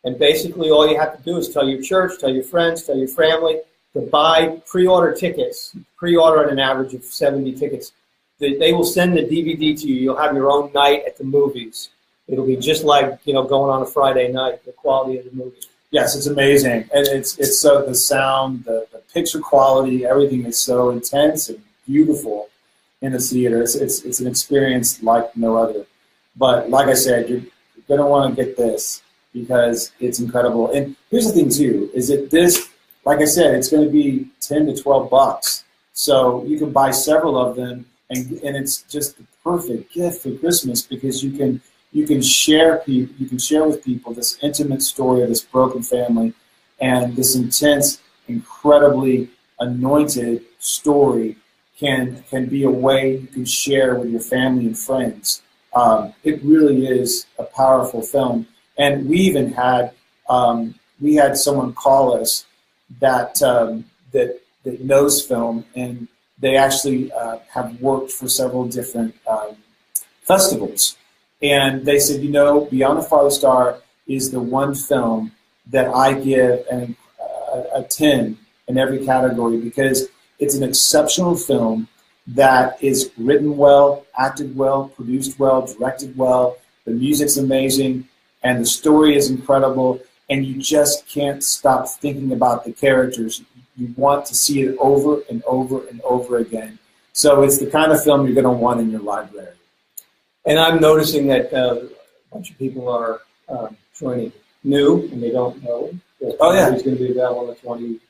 and basically all you have to do is tell your church, tell your friends, tell your family to buy pre-order tickets. Pre-order at an average of 70 tickets. They will send the DVD to you. You'll have your own night at the movies. It'll be just like going on a Friday night. The quality of the movie. Yes, it's amazing, and it's so the sound, the picture quality, everything is so intense and beautiful in the theater. It's an experience like no other. But like I said, you're going to want to get this because it's incredible. And here's the thing too, is that this, like I said, it's going to be $10 to $12. So you can buy several of them, and it's just the perfect gift for Christmas because you can share with people this intimate story of this broken family and this intense, incredibly anointed story can be a way you can share with your family and friends. It really is a powerful film. And we even had someone call us that knows film, and they actually have worked for several different festivals. And they said, Beyond the Farthest Star is the one film that I give a 10 in every category because it's an exceptional film that is written well, acted well, produced well, directed well. The music's amazing, and the story is incredible, and you just can't stop thinking about the characters. You want to see it over and over and over again. So it's the kind of film you're going to want in your library. And I'm noticing that a bunch of people are joining new, and they don't know that it's going to be available on the 20.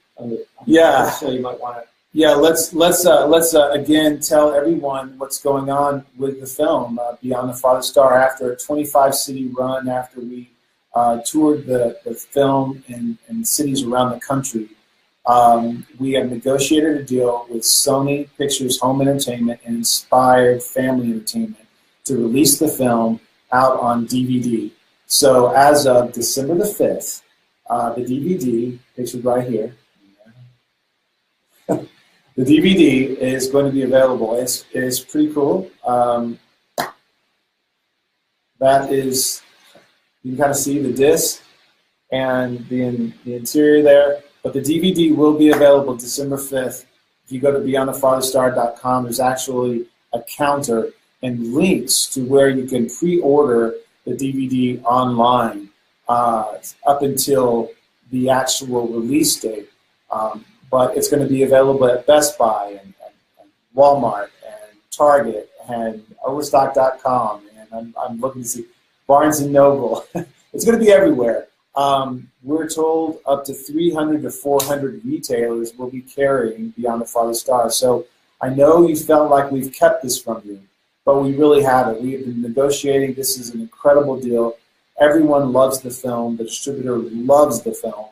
Yeah. So you might want to. Yeah, let's again tell everyone what's going on with the film Beyond the Farthest Star. After a 25-city run, after we toured the film in cities around the country, we have negotiated a deal with Sony Pictures Home Entertainment and Inspired Family Entertainment to release the film out on DVD. So as of December the 5th, the DVD, pictured right here, the DVD is going to be available. It's pretty cool. That is, you can kind of see the disc and the interior there. But the DVD will be available December 5th. If you go to beyondthefartherstar.com, there's actually a counter and links to where you can pre-order the DVD online up until the actual release date. But it's going to be available at Best Buy and Walmart and Target and Overstock.com, and I'm looking to see Barnes & Noble. It's going to be everywhere. We're told up to 300 to 400 retailers will be carrying Beyond the Farthest Star. So I know you felt like we've kept this from you, but we really haven't. We have been negotiating. This is an incredible deal. Everyone loves the film. The distributor loves the film.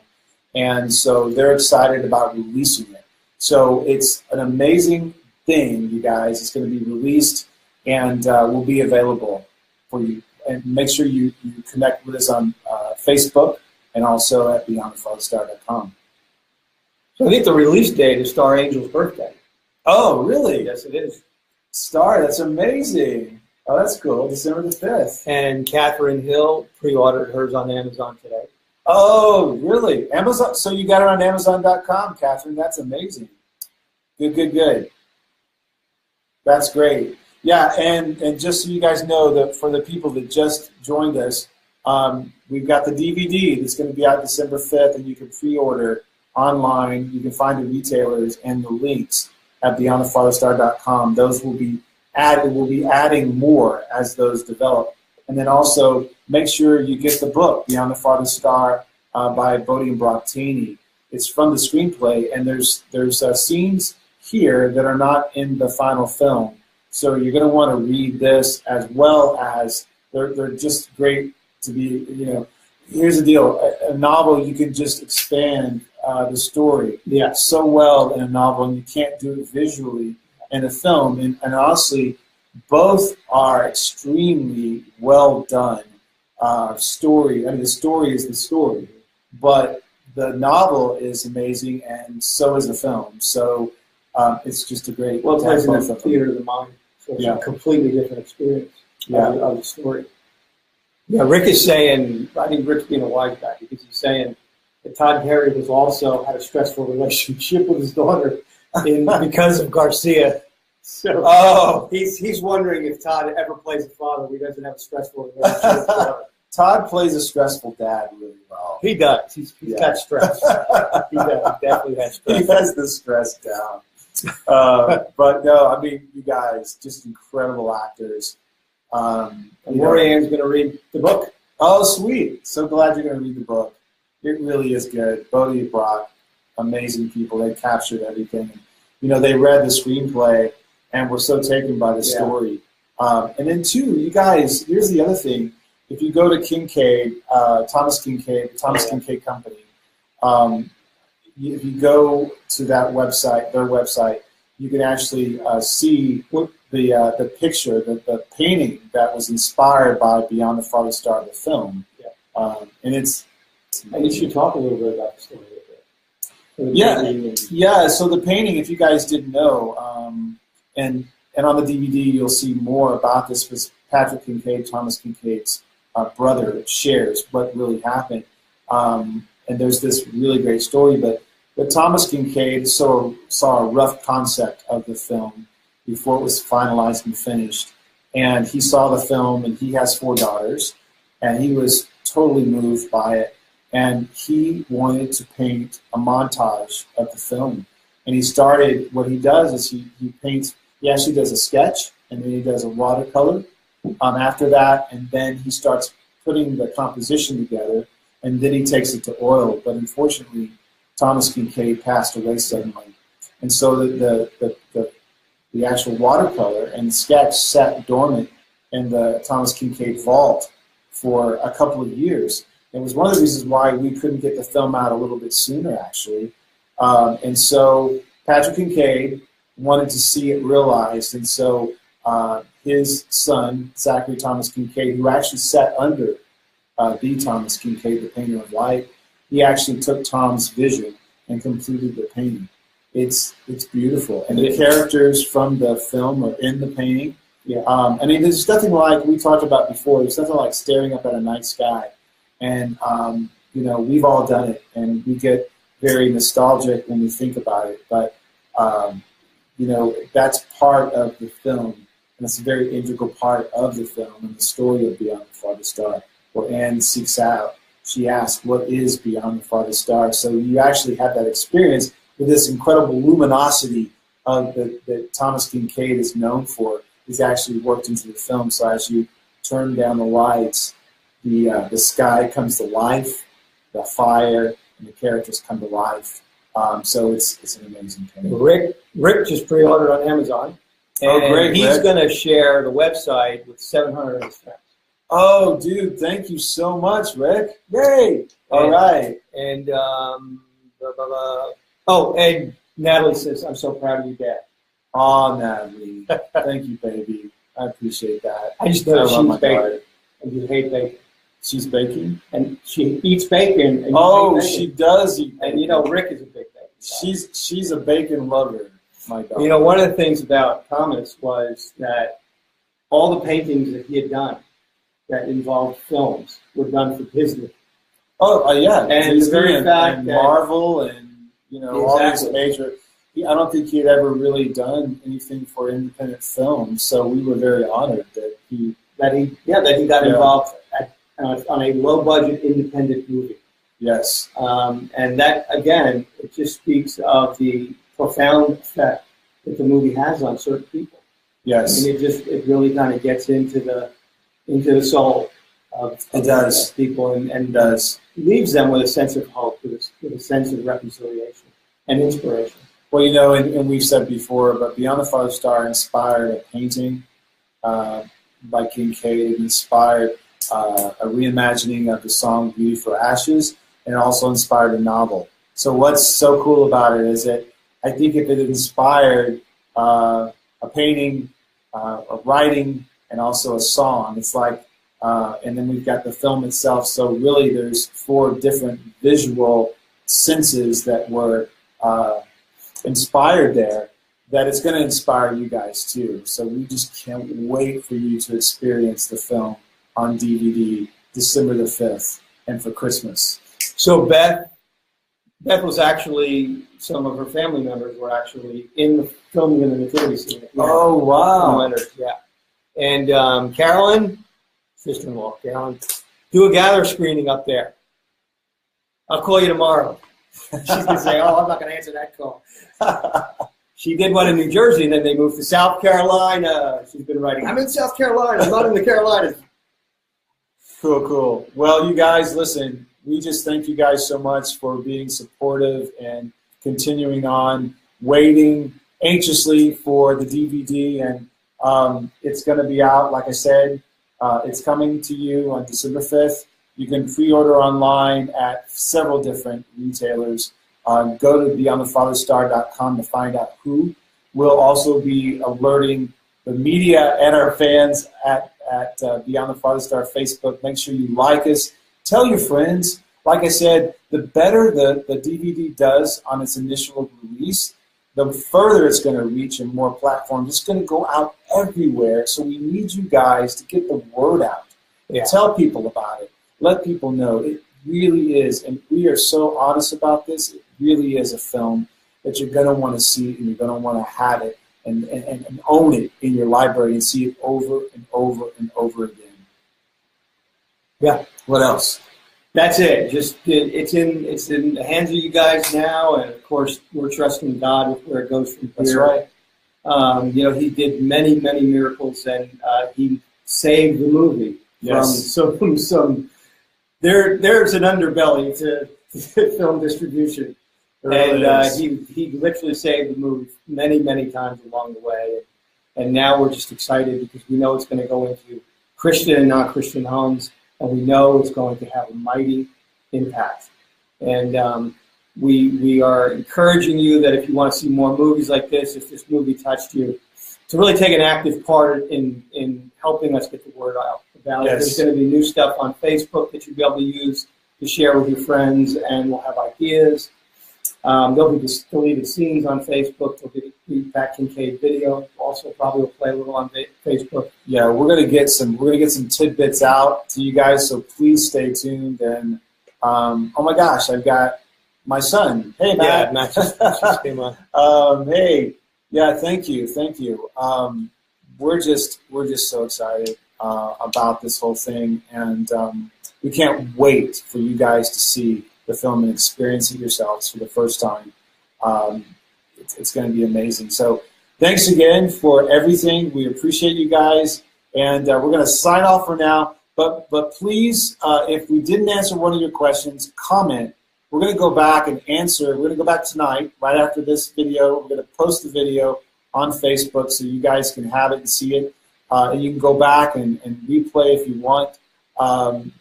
And so they're excited about releasing it. So it's an amazing thing, you guys. It's going to be released and will be available for you. And make sure you connect with us on Facebook and also at beyondthefartherstar.com. So I think the release date is Star Angel's birthday. Oh, really? Yes, it is. Star, that's amazing. Oh, that's cool. December the 5th. And Catherine Hill pre-ordered hers on Amazon today. Oh, really? Amazon. So you got it on Amazon.com, Catherine. That's amazing. Good. That's great. Yeah, and just so you guys know, that for the people that just joined us, we've got the DVD that's going to be out December 5th, and you can pre-order online. You can find the retailers and the links at beyondthefartherstar.com. Those will be added. We'll be adding more as those develop. And then also make sure you get the book, Beyond the Farthest Star, by Bodie and Brock Taney. It's from the screenplay, and there's scenes here that are not in the final film. So you're going to want to read this, as well as they're just great to be, here's the deal. A novel, you can just expand the story so well in a novel, and you can't do it visually in a film. And honestly, both are extremely well done story. I mean, the story is the story, but the novel is amazing, and so is the film. So it's just a great. Well, it plays in the theater of the mind, so it's a completely different experience of the story. Yeah, Rick is saying, I think Rick's being a wise guy, because he's saying that Todd Perry was also had a stressful relationship with his daughter because of Garcia. So he's wondering if Todd ever plays a father who doesn't have a stressful relationship with his daughter. Todd plays a stressful dad really well. He does. He's got stress. He does. He definitely has stress. He has the stress down. But no, I mean, you guys, just incredible actors. Lorianne's going to read the book. Oh, sweet. So glad you're going to read the book. It really is good. Bodie and Brock, amazing people. They captured everything. They read the screenplay and were so taken by the story. And then, too, you guys, here's the other thing. If you go to Kincaid, Thomas Kincaid Company, if you go to that website, their website, you can actually see the picture, the painting that was inspired by Beyond the Farthest Star, the film. And it's and you should talk a little bit about the story of it. Yeah. So the painting, if you guys didn't know, and on the DVD you'll see more about this, because Patrick Kincaid, Thomas Kincaid's brother, shares what really happened. And there's this really great story, but Thomas Kincaid saw a rough concept of the film before it was finalized and finished. And he saw the film, and he has 4 daughters, and he was totally moved by it. And he wanted to paint a montage of the film. And he started, what he does is he actually does a sketch, and then he does a watercolor after that, and then he starts putting the composition together, and then he takes it to oil. But unfortunately, Thomas Kincaid passed away suddenly. And so the actual watercolor and the sketch sat dormant in the Thomas Kincaid vault for a couple of years. It was one of the reasons why we couldn't get the film out a little bit sooner, actually. And so Patrick Kincaid wanted to see it realized. And so his son, Zachary Thomas Kincaid, who actually sat under the Thomas Kincaid, the painter of light, he actually took Tom's vision and completed the painting. It's beautiful. And the characters from the film are in the painting. I mean, there's nothing like, we talked about before, there's nothing like staring up at a night sky. And, we've all done it. And we get very nostalgic when we think about it. But you know, that's part of the film, and it's a very integral part of the film and the story of Beyond the Farthest Star, where Anne seeks out. She asks, "What is beyond the farthest star?" So you actually have that experience with this incredible luminosity of that Thomas Kinkade is known for. Is actually worked into the film. So as you turn down the lights, the sky comes to life, the fire and the characters come to life. So it's an amazing thing. Rick just pre-ordered on Amazon. And oh, great! He's going to share the website with 700 of his friends. Oh, dude, thank you so much, Rick. Yay! All right. And oh, and Natalie says, "I'm so proud of you, Dad." Oh, Natalie, thank you, baby. I appreciate that. I just know she's baking, and you hate bacon. She's baking, and she eats bacon. And oh, she does eat bacon. And you know, Rick is a big bacon guy. She's a bacon lover. My God. You know, one of the things about Thomas was that all the paintings that he had done that involved films were done for Disney. Oh, yeah, and Disney the very fact and that Marvel and you know all exactly. these major. I don't think he had ever really done anything for independent films, so we were very honored that he got involved on a low budget independent movie. Yes, and that again, it just speaks of the profound effect that the movie has on certain people. Yes, and it really kind of gets into the soul of people and does leaves them with a sense of hope, with a sense of reconciliation and inspiration. Well, you know, and we've said before, but Beyond the Farthest Star inspired a painting by Kinkade. It inspired a reimagining of the song Beauty for Ashes, and it also inspired a novel. So what's so cool about it is that I think if it inspired a painting, a writing, and also a song, it's like, and then we've got the film itself. So really there's 4 different visual senses that were inspired there, that it's going to inspire you guys too. So we just can't wait for you to experience the film on DVD December the 5th and for Christmas. So Beth was actually, some of her family members were actually in the filming in the nativity scene. Oh, wow. Yeah. And Carolyn, sister-in-law, Carolyn, do a gather screening up there. I'll call you tomorrow. She's going to say, "Oh, I'm not going to answer that call." She did one in New Jersey, and then they moved to South Carolina. She's been writing, "I'm in South Carolina. I'm not in the Carolinas." Cool, cool. Well, you guys, listen, we just thank you guys so much for being supportive and continuing on, waiting anxiously for the DVD. And it's going to be out, like I said, it's coming to you on December 5th. You can pre-order online at several different retailers. Go to beyondthefartheststar.com to find out who. We'll also be alerting the media and our fans at Beyond the Farthest Star Facebook. Make sure you like us. Tell your friends. Like I said, the better the DVD does on its initial release, the further it's going to reach in more platforms. It's going to go out everywhere. So we need you guys to get the word out. Yeah. Tell people about it. Let people know. It really is, and we are so honest about this, it really is a film that you're going to want to see, and you're going to want to have it and own it in your library and see it over and over and over again. Yeah. What else? That's it. Just it's in the hands of you guys now, and of course we're trusting God with where it goes from here. That's right. You know, He did many miracles, and He saved the movie from some. There's an underbelly to film distribution, and he literally saved the movie many times along the way, and now we're just excited because we know it's going to go into Christian and non-Christian homes, and we know it's going to have a mighty impact. And we are encouraging you that if you want to see more movies like this, if this movie touched you, to really take an active part in helping us get the word out about it. There's going to be new stuff on Facebook that you'll be able to use to share with your friends, and we'll have ideas. There'll be deleted scenes on Facebook. There'll be that Kinkade video. Also, probably will play a little on Facebook. Yeah, we're gonna get some tidbits out to you guys. So please stay tuned. And oh my gosh, I've got My son. Hey, Yeah, Matt. Matt just came on. Hey, yeah, thank you. We're just so excited about this whole thing, and we can't wait for you guys to see the film and experience it yourselves for the first time. It's going to be amazing. So thanks again for everything. We appreciate you guys, and we're going to sign off for now. But please, if we didn't answer one of your questions, comment. We're going to go back and answer. We're going to go back tonight, right after this video. We're going to post the video on Facebook so you guys can have it and see it. And you can go back and replay if you want.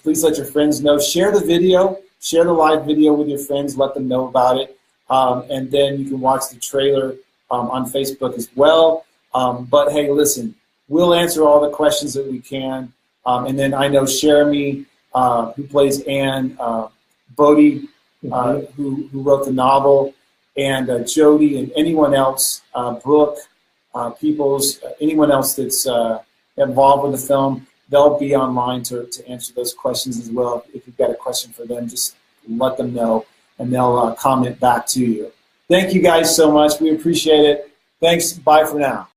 Please let your friends know. Share the video. Share the live video with your friends. Let them know about it. And then you can watch the trailer on Facebook as well. But, hey, listen, we'll answer all the questions that we can. And then I know Jeremy, who plays Anne, Bodie, who wrote the novel, and Jody, and anyone else, Brooke, Peoples, anyone else that's involved with the film, they'll be online to answer those questions as well. If you've got a question for them, just let them know, and they'll comment back to you. Thank you guys so much. We appreciate it. Thanks. Bye for now.